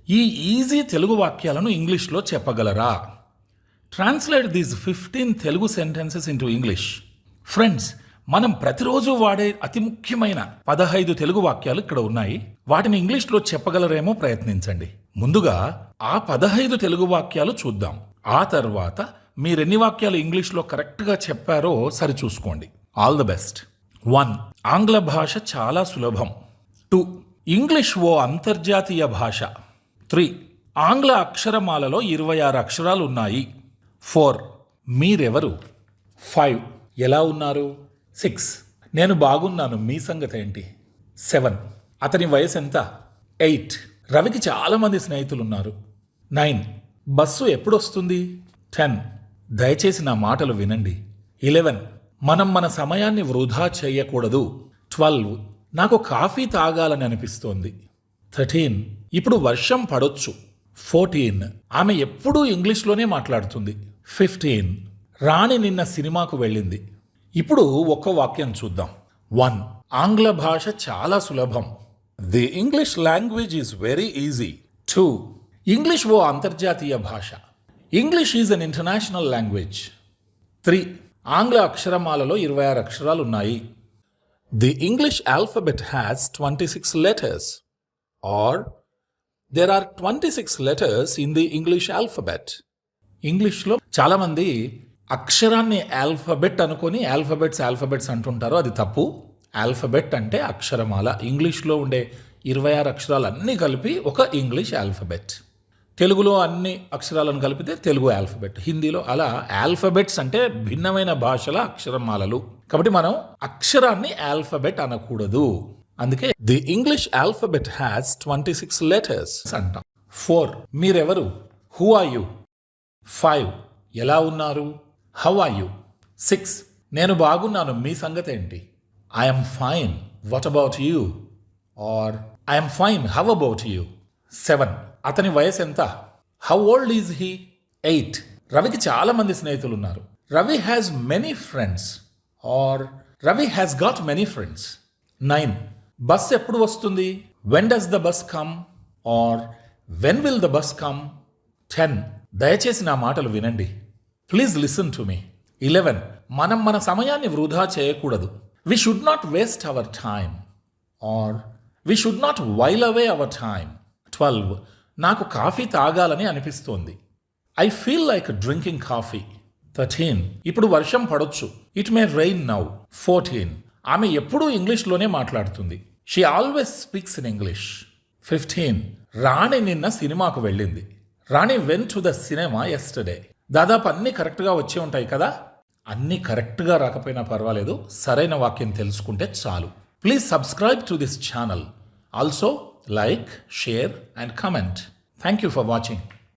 ఈ ఈజీ తెలుగు వాక్యాలను ఇంగ్లీష్లో చెప్పగలరా? Translate these 15 Telugu sentences into English. Friends, మనం ప్రతిరోజు వాడే అతి ముఖ్యమైన 15 తెలుగు వాక్యాలు ఇక్కడ ఉన్నాయి. వాటిని ఇంగ్లీష్లో చెప్పగలరేమో ప్రయత్నించండి. ముందుగా ఆ 15 తెలుగు వాక్యాలు చూద్దాం. ఆ తర్వాత మీరెన్ని వాక్యాలు ఇంగ్లీష్లో కరెక్ట్గా చెప్పారో సరిచూసుకోండి. All the best. 1. ఆంగ్ల భాష చాలా సులభం. 2. ఇంగ్లీష్ ఓ అంతర్జాతీయ భాష. 3. ఆంగ్ల అక్షరమాలలో 26 అక్షరాలు ఉన్నాయి. 4. మీరెవరు? 5. ఎలా ఉన్నారు? 6. నేను బాగున్నాను, మీ సంగతి ఏంటి? 7. అతని వయసు ఎంత? 8. రవికి చాలా మంది స్నేహితులున్నారు. 9. బస్సు ఎప్పుడొస్తుంది? 10. దయచేసి నా మాటలు వినండి. 11. మనం మన సమయాన్ని వృధా చేయకూడదు. 12. నాకు కాఫీ తాగాలని అనిపిస్తోంది. 13. ఇప్పుడు వర్షం పడొచ్చు. 14. ఆమె ఎప్పుడూ ఇంగ్లీష్లోనే మాట్లాడుతుంది. 15. రాణి నిన్న సినిమాకు వెళ్ళింది. ఇప్పుడు ఒక్క వాక్యం చూద్దాం. 1. ఆంగ్ల భాష చాలా సులభం. The English language is very easy. 2. English ఓ అంతర్జాతీయ భాష. English is an international language. 3. ఆంగ్ల అక్షరమాలలో 26 అక్షరాలు ఉన్నాయి. The English alphabet has 26 letters. Or there are 26 letters in the English alphabet. ఇంగ్లీష్లో చాలామంది అక్షరాన్ని ఆల్ఫబెట్ అనుకొని ఆల్ఫబెట్స్ అంటుంటారు. అది తప్పు. ఆల్ఫబెట్ అంటే అక్షరమాల. ఇంగ్లీష్లో ఉండే 26 అక్షరాలు అన్నీ కలిపి ఒక ఇంగ్లీష్ ఆల్ఫబెట్. తెలుగులో అన్ని అక్షరాలను కలిపితే తెలుగు ఆల్ఫబెట్. హిందీలో అలా ఆల్ఫబెట్స్ అంటే భిన్నమైన భాషల అక్షరమాలలు. కాబట్టి మనం అక్షరాన్ని ఆల్ఫబెట్ అనకూడదు. అందుకే the English alphabet has 26 letters అంటాం. 4. మీరెవరు? Who are you? 5. ఎలా ఉన్నారు? How are you? 6. నేను బాగున్నాను, మీ సంగతి ఏంటి? I'm fine, what about you? Or I'm fine, how about you? 7. అతని వయసు ఎంత? How old is he? 8. రవికి చాలా మంది స్నేహితులు ఉన్నారు. Ravi has many friends. Or Ravi has got many friends. 9. Bus ఎప్పుడు వస్తుంది? When does the bus come? Or when will the bus come? 10. దయచేసి నా మాటలు వినండి. Please listen to me. 11. మనం మన సమయాన్ని వృధా చేయకూడదు. We should not waste our time. Or we should not while away our time. 12. నాకు కాఫీ తాగాలని అనిపిస్తోంది. I feel like drinking coffee. 13. ఇప్పుడు వర్షం పడొచ్చు. It may rain now. 14. ఆమె ఎప్పుడూ ఇంగ్లీష్లోనే మాట్లాడుతుంది. She always speaks in English. 15. Rani నిన్న సినిమాకు వెళ్ళింది. రాణి went to the cinema yesterday. దాదాపు అన్నీ కరెక్ట్గా వచ్చే ఉంటాయి కదా. అన్నీ కరెక్ట్గా రాకపోయినా పర్వాలేదు, సరైన వాక్యం తెలుసుకుంటే చాలు. Please subscribe to this channel. Also like, share and comment. Thank you for watching.